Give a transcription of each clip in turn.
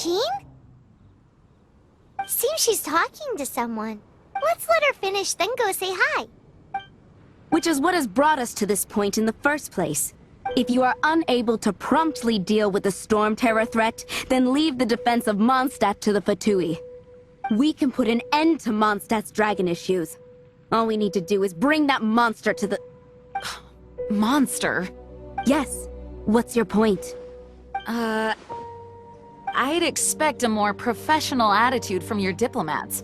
Jean? Seems she's talking to someone. Let's let her finish, then go say hi. Which is what has brought us to this point in the first place. If you are unable to promptly deal with the Storm Terror threat, then leave the defense of Mondstadt to the Fatui. We can put an end to Mondstadt's dragon issues. All we need to do is bring that monster to the... Monster? Yes. What's your point? I'd expect a more professional attitude from your diplomats.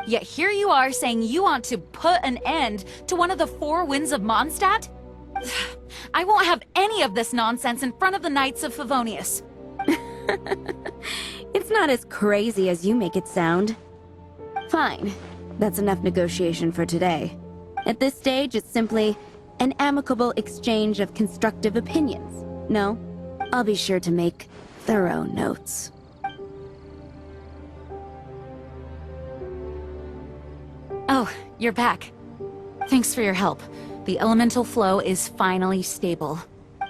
Yet here you are saying you want to put an end to one of the four winds of Mondstadt? I won't have any of this nonsense in front of the Knights of Favonius. It's not as crazy as you make it sound. Fine. That's enough negotiation for today. At this stage, it's simply an amicable exchange of constructive opinions. No? I'll be sure to make thorough notes. Oh, you're back. Thanks for your help. The elemental flow is finally stable.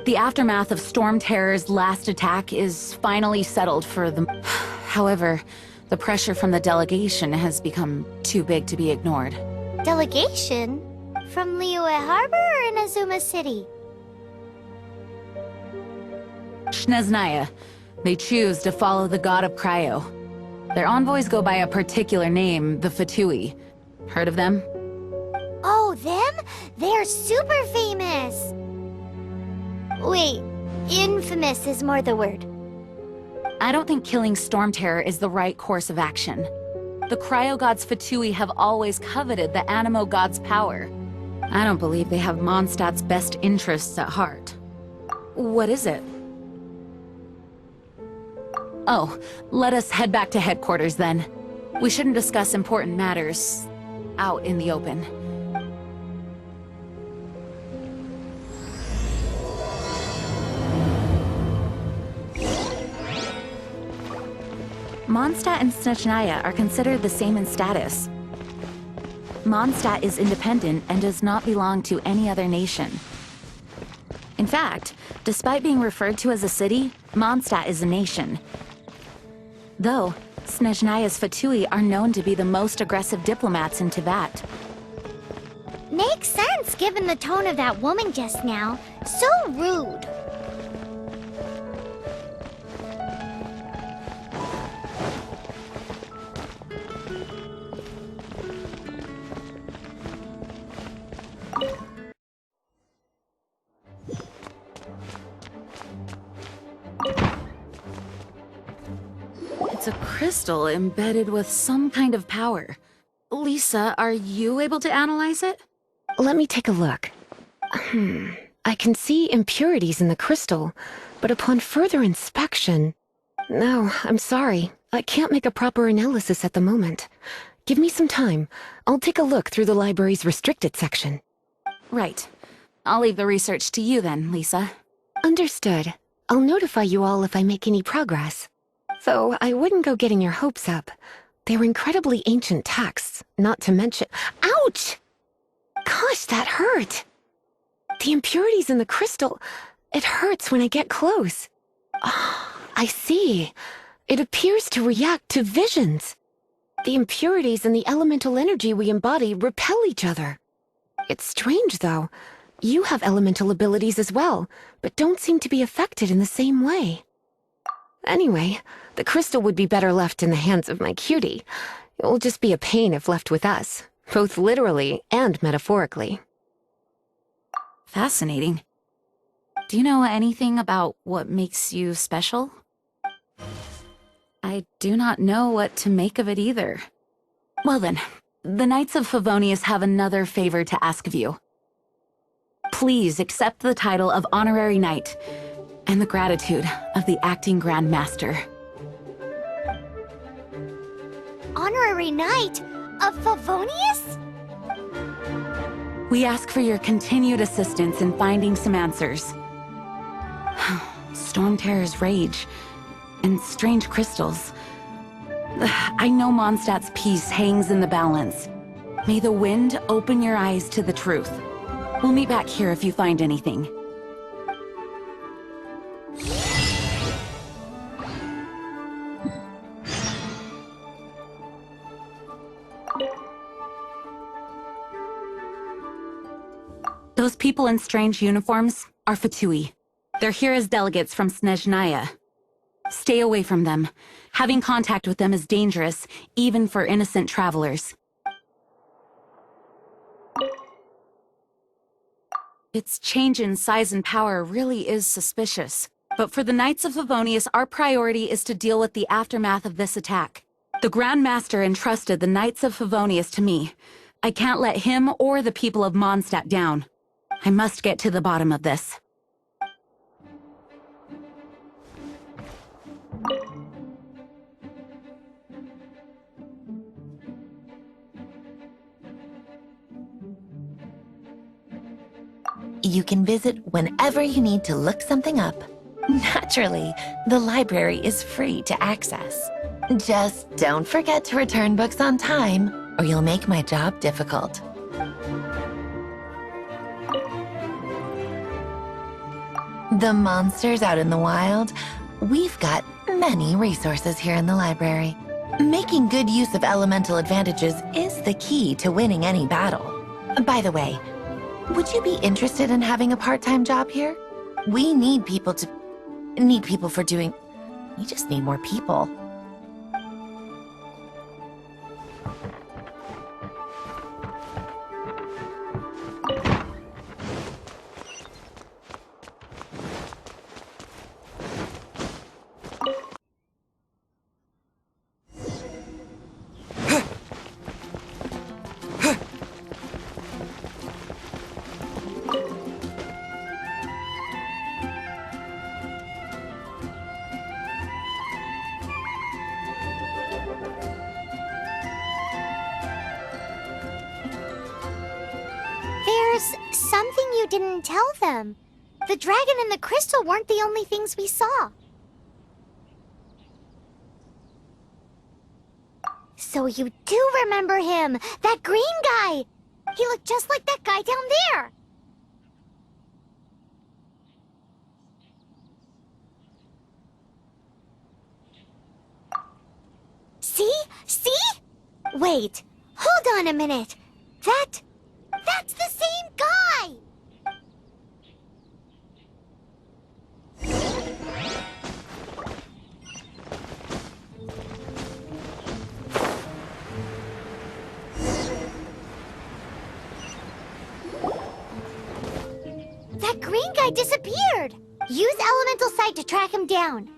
The aftermath of Storm Terror's last attack is finally settled for the... However, the pressure from the delegation has become too big to be ignored. Delegation? From Liyue Harbor or Inazuma City? Snezhnaya. They choose to follow the god of Cryo. Their envoys go by a particular name, the Fatui. Heard of them? Oh, them? They're super famous! Wait, infamous is more the word. I don't think killing Storm Terror is the right course of action. The Cryo Gods Fatui have always coveted the Animo God's power. I don't believe they have Mondstadt's best interests at heart. What is it? Oh, let us head back to headquarters then. We shouldn't discuss important matters out in the open. Mondstadt and Snezhnaya are considered the same in status. Mondstadt is independent and does not belong to any other nation. In fact, despite being referred to as a city, Mondstadt is a nation. Though, Snezhnaya's Fatui are known to be the most aggressive diplomats in Teyvat. Makes sense given the tone of that woman just now. So rude. It's a crystal embedded with some kind of power. Lisa, are you able to analyze it? Let me take a look. I can see impurities in the crystal, but upon further inspection... No, I'm sorry. I can't make a proper analysis at the moment. Give me some time. I'll take a look through the library's restricted section. Right. I'll leave the research to you then, Lisa. Understood. I'll notify you all if I make any progress. Though I wouldn't go getting your hopes up. They're incredibly ancient texts, not to mention... Ouch! Gosh, that hurt! The impurities in the crystal... It hurts when I get close. Oh, I see. It appears to react to visions. The impurities and the elemental energy we embody repel each other. It's strange, though. You have elemental abilities as well, but don't seem to be affected in the same way. Anyway, the crystal would be better left in the hands of my cutie. It will just be a pain if left with us, both literally and metaphorically. Fascinating. Do you know anything about what makes you special? I do not know what to make of it either. Well then, the Knights of Favonius have another favor to ask of you. Please accept the title of Honorary Knight, and the gratitude of the Acting Grand Master. Honorary Knight of Favonius? We ask for your continued assistance in finding some answers. Storm Terror's rage, and strange crystals. I know Mondstadt's peace hangs in the balance. May the wind open your eyes to the truth. We'll meet back here if you find anything. Those people in strange uniforms are Fatui. They're here as delegates from Snezhnaya. Stay away from them. Having contact with them is dangerous, even for innocent travelers. Its change in size and power really is suspicious. But for the Knights of Favonius, our priority is to deal with the aftermath of this attack. The Grand Master entrusted the Knights of Favonius to me. I can't let him or the people of Mondstadt down. I must get to the bottom of this. You can visit whenever you need to look something up. Naturally, the library is free to access. Just don't forget to return books on time, or you'll make my job difficult. The monsters out in the wild, we've got many resources here in the library. Making good use of elemental advantages is the key to winning any battle. By the way, would you be interested in having a part-time job here? We need people for doing... We just need more people. There's something you didn't tell them. The dragon and the crystal weren't the only things we saw. So you do remember him, that green guy! He looked just like that guy down there! See? See? Wait, hold on a minute. That's the same guy! That green guy disappeared! Use Elemental Sight to track him down.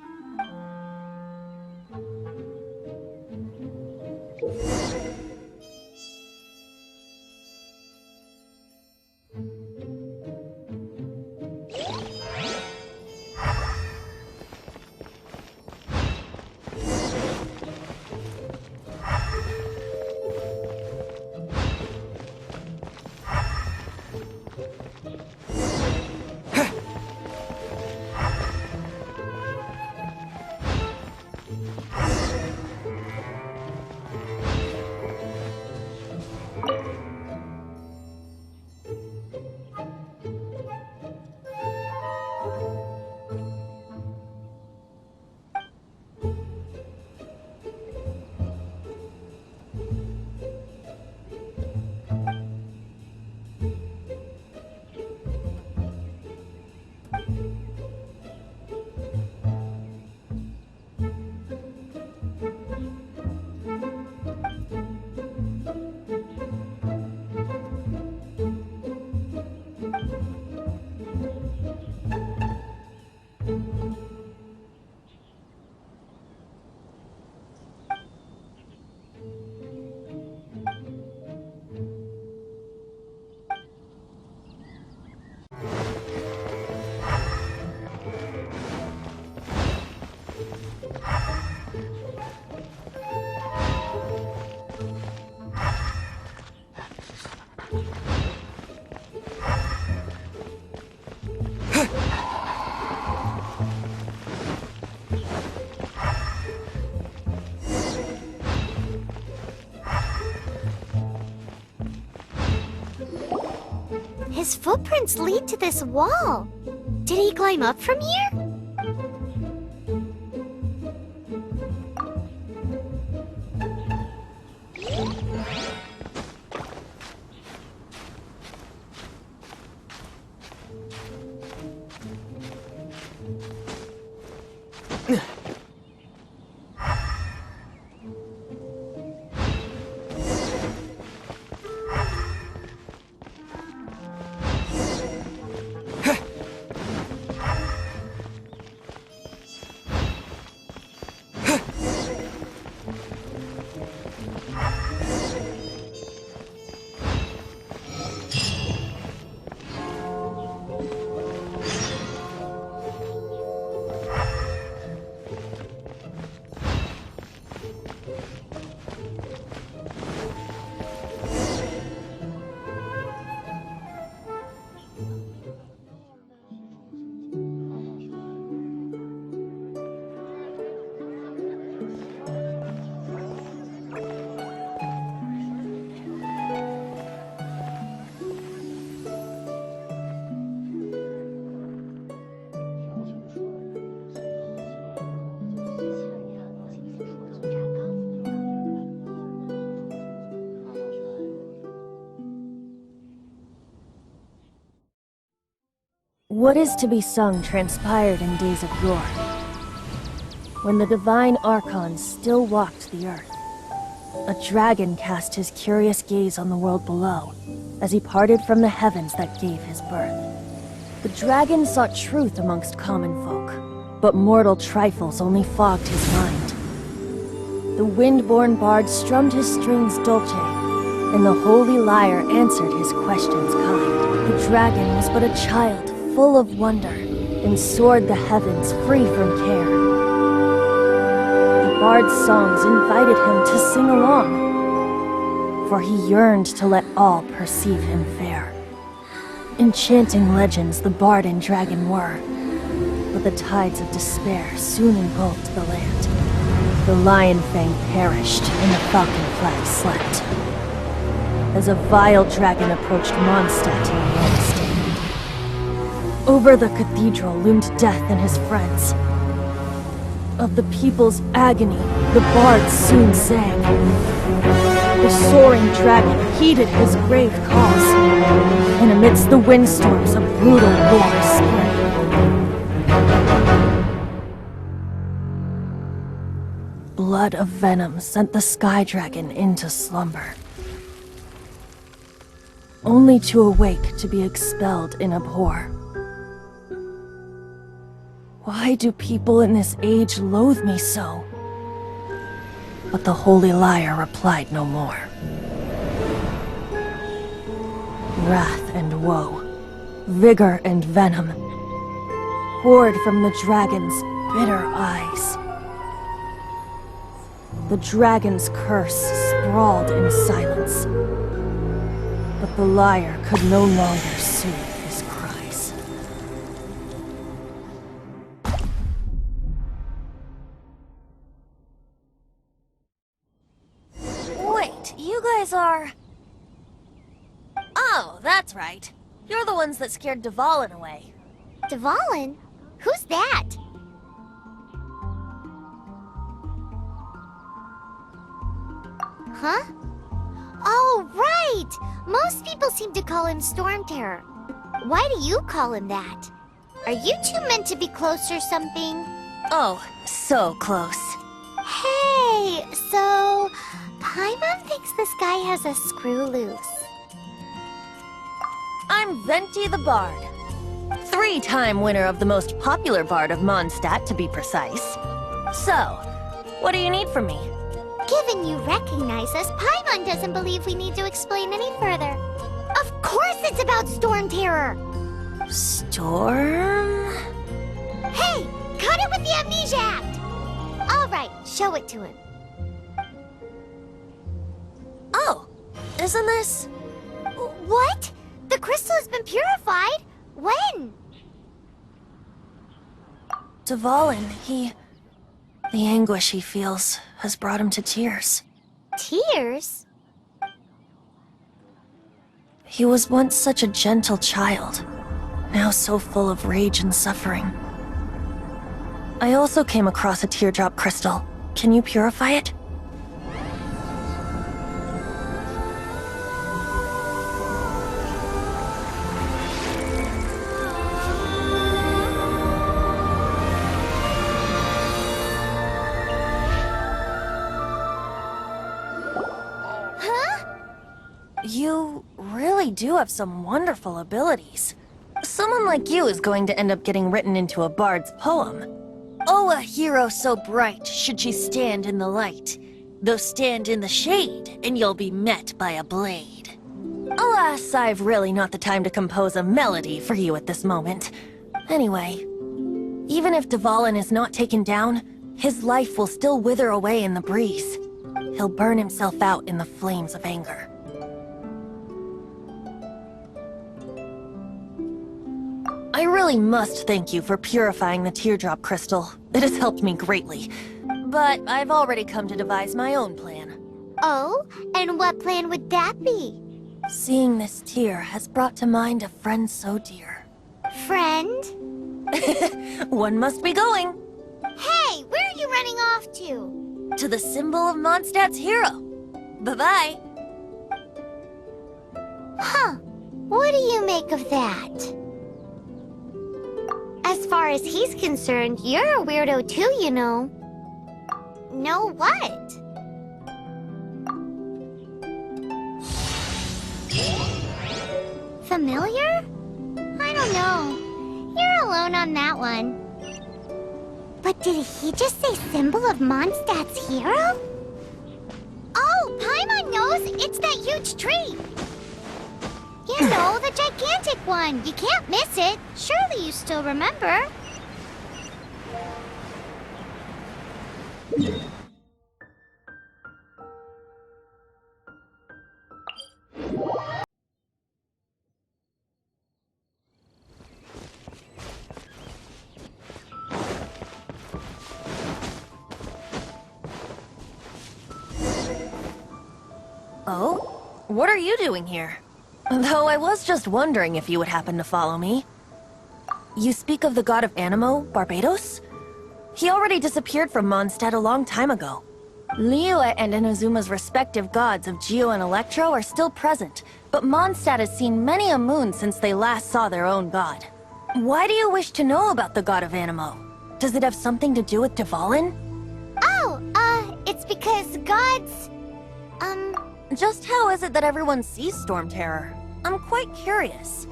His footprints lead to this wall. Did he climb up from here? What is to be sung transpired in days of yore, when the divine archons still walked the earth. A dragon cast his curious gaze on the world below, as he parted from the heavens that gave his birth. The dragon sought truth amongst common folk, but mortal trifles only fogged his mind. The wind-born bard strummed his strings dolce, and the holy lyre answered his questions kind. The dragon was but a child, full of wonder, and soared the heavens free from care. The bard's songs invited him to sing along, for he yearned to let all perceive him fair. Enchanting legends the bard and dragon were, but the tides of despair soon engulfed the land. The lion fang perished, and the falcon flag slept, as a vile dragon approached Mondstadt in a long stand. Over the cathedral loomed death and his friends. Of the people's agony, the bard soon sang. The soaring dragon heeded his grave calls, and amidst the windstorms a brutal war spread. Blood of venom sent the sky dragon into slumber, only to awake to be expelled in abhor. Why do people in this age loathe me so? But the holy lyre replied no more. Wrath and woe, vigor and venom, poured from the dragon's bitter eyes. The dragon's curse sprawled in silence, but the lyre could no longer soothe his cries. Wait, you guys are... Oh, that's right. You're the ones that scared Dvalin away. Dvalin? Who's that? Huh? Oh, right! Most people seem to call him Storm Terror. Why do you call him that? Are you two meant to be close or something? Oh, so close. Hey, so... Paimon thinks this guy has a screw loose. I'm Venti the Bard. 3-time winner of the most popular bard of Mondstadt, to be precise. So, what do you need from me? Given you recognize us, Paimon doesn't believe we need to explain any further. Of course it's about Storm Terror! Storm? Hey! Cut it with the Amnesia Act! Alright, show it to him. Oh, isn't this... What? The crystal has been purified? When? Dvalin, the anguish he feels has brought him to tears. Tears? He was once such a gentle child, now so full of rage and suffering. I also came across a teardrop crystal. Can you purify it? You really do have some wonderful abilities. Someone like you is going to end up getting written into a bard's poem. Oh, a hero so bright should she stand in the light. Though stand in the shade, and you'll be met by a blade. Alas, I've really not the time to compose a melody for you at this moment. Anyway, even if Dvalin is not taken down, his life will still wither away in the breeze. He'll burn himself out in the flames of anger. I really must thank you for purifying the teardrop crystal. It has helped me greatly. But I've already come to devise my own plan. Oh? And what plan would that be? Seeing this tear has brought to mind a friend so dear. Friend? One must be going. Hey, where are you running off to? To the symbol of Mondstadt's hero. Bye-bye. Huh. What do you make of that? far as he's concerned, you're a weirdo too, you know. Know what? Familiar? I don't know. You're alone on that one. But did he just say symbol of Mondstadt's hero? Oh, Paimon knows! It's that huge tree! You know, the gigantic one! You can't miss it! Surely you still remember? Oh? What are you doing here? Though I was just wondering if you would happen to follow me. You speak of the god of Animo, Barbados? He already disappeared from Mondstadt a long time ago. Liyue and Inazuma's respective gods of Geo and Electro are still present, but Mondstadt has seen many a moon since they last saw their own god. Why do you wish to know about the god of Animo? Does it have something to do with Dvalin? Oh, it's because gods... Just how is it that everyone sees Storm Terror? I'm quite curious.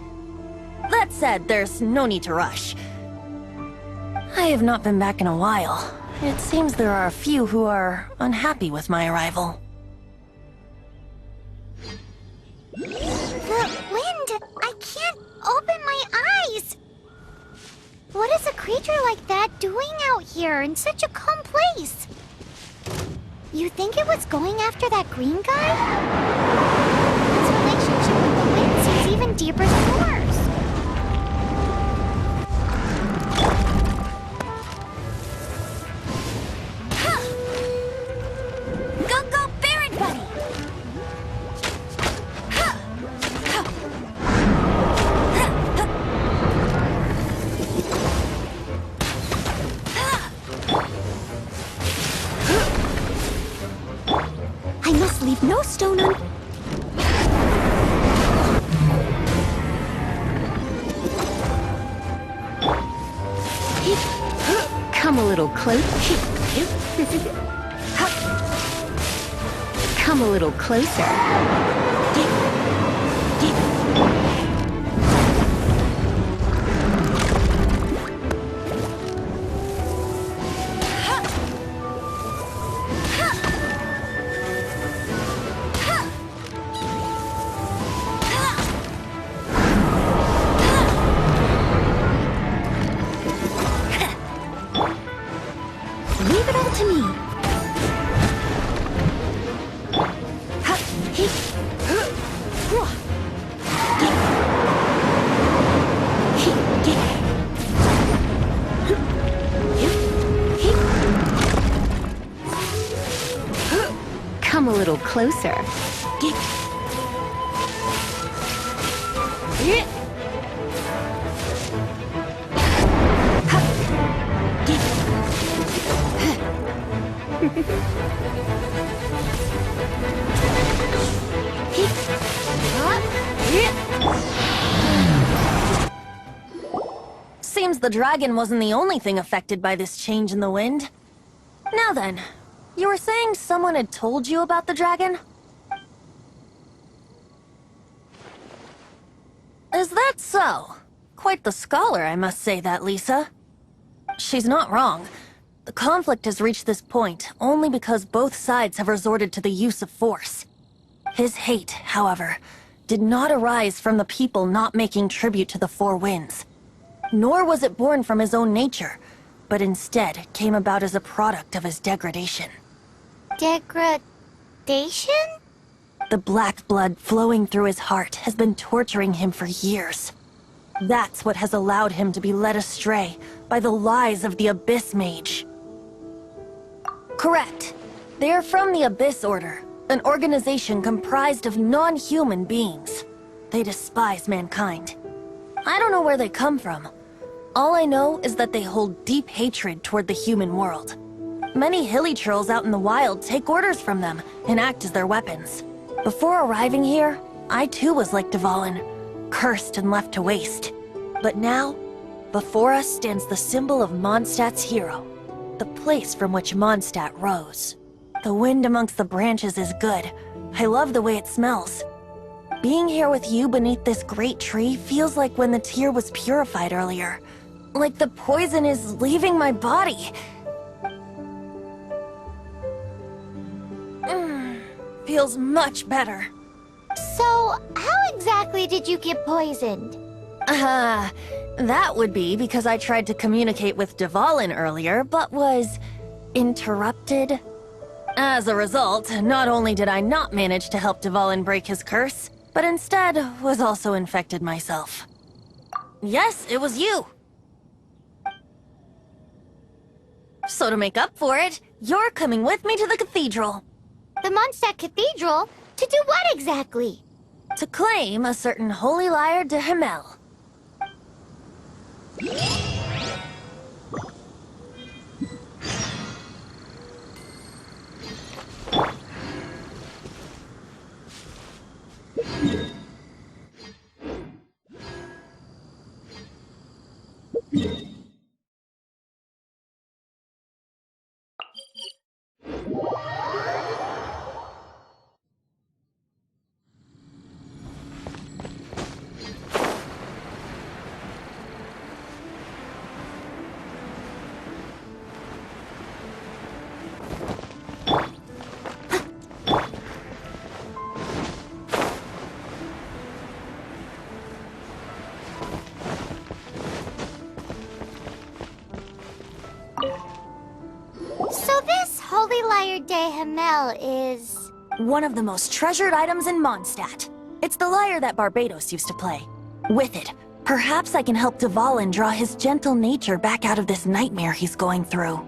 That said, there's no need to rush. I have not been back in a while. It seems there are a few who are unhappy with my arrival. The wind! I can't open my eyes! What is a creature like that doing out here in such a calm place? You think it was going after that green guy? Its relationship with the wind seems even deeper than yours. Go, go, Baron Buddy! I must leave no stone un... Come a little closer. Come a little closer. Leave it all to me. Come a little closer. Seems the dragon wasn't the only thing affected by this change in the wind. Now then, you were saying someone had told you about the dragon? Is that so? Quite the scholar, I must say that, Lisa. She's not wrong. The conflict has reached this point only because both sides have resorted to the use of force. His hate, however, did not arise from the people not making tribute to the Four Winds. Nor was it born from his own nature, but instead came about as a product of his degradation. Degradation? The black blood flowing through his heart has been torturing him for years. That's what has allowed him to be led astray by the lies of the Abyss Mage. Correct. They are from the Abyss Order, an organization comprised of non-human beings. They despise mankind. I don't know where they come from. All I know is that they hold deep hatred toward the human world. Many hilly trolls out in the wild take orders from them and act as their weapons. Before arriving here, I too was like Dvalin, cursed and left to waste. But now, Before us stands the symbol of Mondstadt's hero, the place from which Mondstadt rose. The wind amongst the branches is good. I love the way it smells. Being here with you beneath this great tree feels like when the tear was purified earlier. Like the poison is leaving my body. Feels much better. So, how exactly did you get poisoned? That would be because I tried to communicate with Dvalin earlier, but was interrupted. As a result, not only did I not manage to help Dvalin break his curse, but instead was also infected myself. Yes, it was you. So to make up for it, you're coming with me to the cathedral. The Mondstadt Cathedral? To do what exactly? To claim a certain holy lyre de Himmel. So this Holy Lyre de Himmel is... One of the most treasured items in Mondstadt. It's the lyre that Barbados used to play. With it, perhaps I can help Dvalin draw his gentle nature back out of this nightmare he's going through.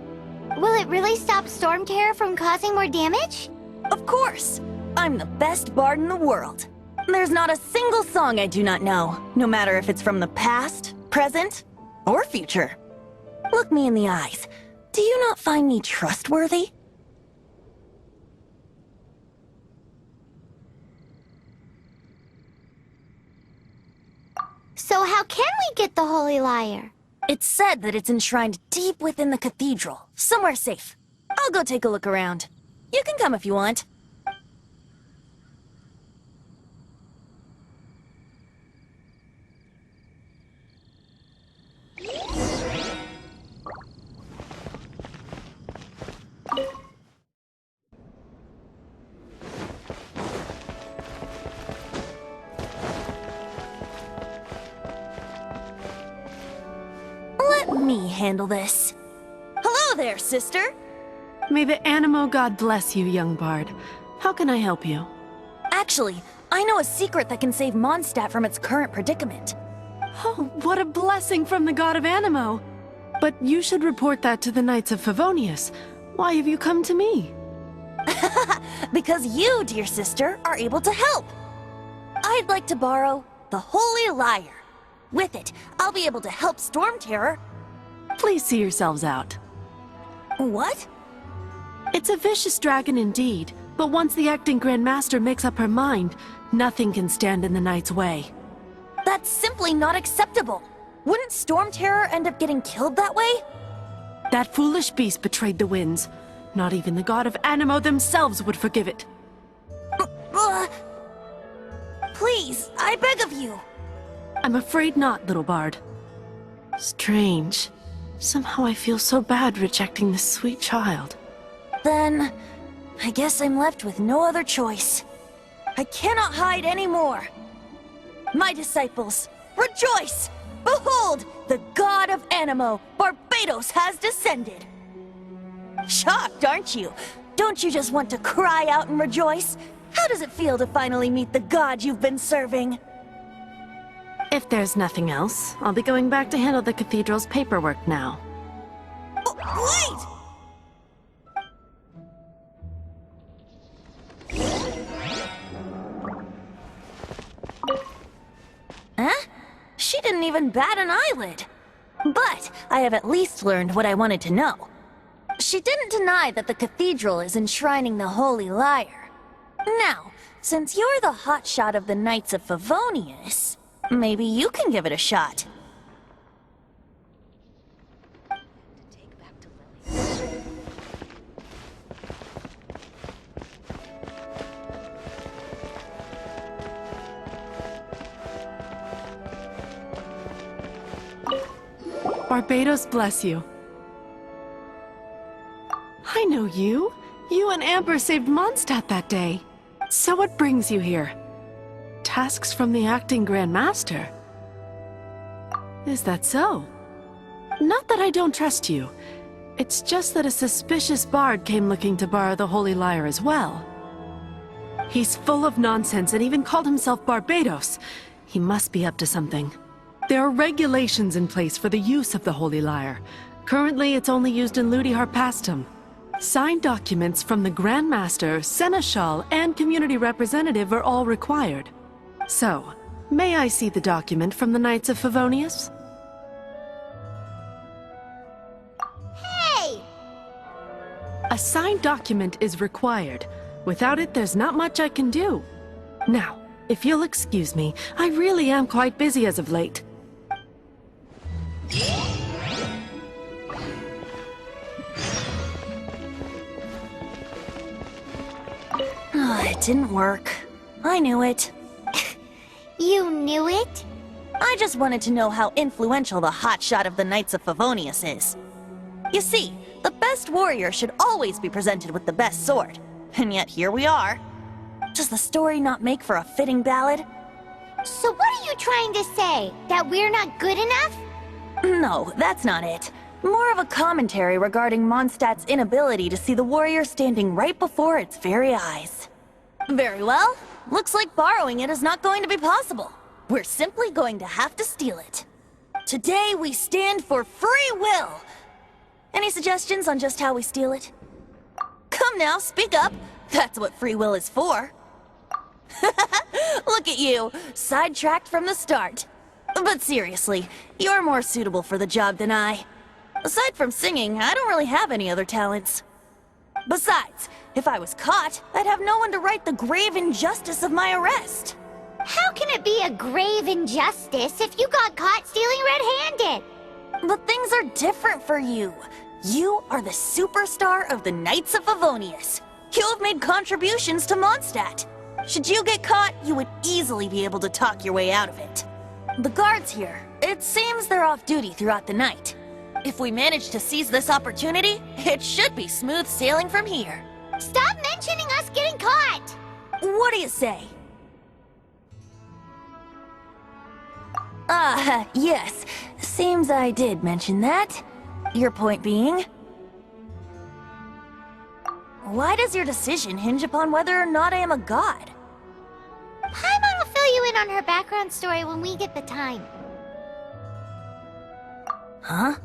Will it really stop Storm Terror from causing more damage? Of course! I'm the best bard in the world. There's not a single song I do not know, no matter if it's from the past, present, or future. Look me in the eyes. Do you not find me trustworthy? So how can we get the Holy Lyre? It's said that it's enshrined deep within the cathedral, somewhere safe. I'll go take a look around. You can come if you want. Let me handle this. Hello there, sister! May the Animo God bless you, young bard. How can I help you? Actually, I know a secret that can save Mondstadt from its current predicament. Oh, what a blessing from the god of Animo! But you should report that to the Knights of Favonius. Why have you come to me? Because you, dear sister, are able to help. I'd like to borrow the Holy Lyre. With it, I'll be able to help Storm Terror. Please see yourselves out. What? It's a vicious dragon indeed, but once the acting Grand Master makes up her mind, nothing can stand in the Knight's way. That's simply not acceptable. Wouldn't Storm Terror end up getting killed that way? That foolish beast betrayed the winds. Not even the god of Animo themselves would forgive it. Please, I beg of you. I'm afraid not, little bard. Strange. Somehow I feel so bad rejecting this sweet child. Then, I guess I'm left with no other choice. I cannot hide anymore. My disciples, rejoice! Behold, the god of Animo, Barbados, has descended! Shocked, aren't you? Don't you just want to cry out and rejoice? How does it feel to finally meet the god you've been serving? If there's nothing else, I'll be going back to handle the cathedral's paperwork now. Wait! Huh? She didn't even bat an eyelid. But I have at least learned what I wanted to know. She didn't deny that the cathedral is enshrining the Holy Lyre. Now, since you're the hotshot of the Knights of Favonius, maybe you can give it a shot. Barbados bless you. I know you. You and Amber saved Mondstadt that day. So what brings you here? Tasks from the acting Grand Master? Is that so? Not that I don't trust you. It's just that a suspicious bard came looking to borrow the Holy Lyre as well. He's full of nonsense and even called himself Barbados. He must be up to something. There are regulations in place for the use of the Holy Lyre. Currently, it's only used in Ludi Harpastum. Signed documents from the Grand Master, Seneschal, and Community Representative are all required. So, may I see the document from the Knights of Favonius? Hey! A signed document is required. Without it, there's not much I can do. Now, if you'll excuse me, I really am quite busy as of late. It didn't work. I knew it. You knew it? I just wanted to know how influential the hotshot of the Knights of Favonius is. You see, the best warrior should always be presented with the best sword. And yet here we are. Does the story not make for a fitting ballad? So what are you trying to say? That we're not good enough? No, that's not it. More of a commentary regarding Mondstadt's inability to see the warrior standing right before its very eyes. Very well. Looks like borrowing it is not going to be possible. We're simply going to have to steal it. Today we stand for free will. Any suggestions on just how we steal it? Come now, speak up. That's what free will is for. Look at you, sidetracked from the start. But seriously, you're more suitable for the job than I. Aside from singing, I don't really have any other talents. Besides, if I was caught, I'd have no one to right the grave injustice of my arrest. How can it be a grave injustice if you got caught stealing red-handed? But things are different for you. You are the superstar of the Knights of Favonius. You have made contributions to Mondstadt. Should you get caught, you would easily be able to talk your way out of it. The guards here, it seems they're off duty throughout the night. If we manage to seize this opportunity, it should be smooth sailing from here. Stop mentioning us getting caught! What do you say? Yes. Seems I did mention that. Your point being? Why does your decision hinge upon whether or not I am a god? Paimon will fill you in on her background story when we get the time. Huh?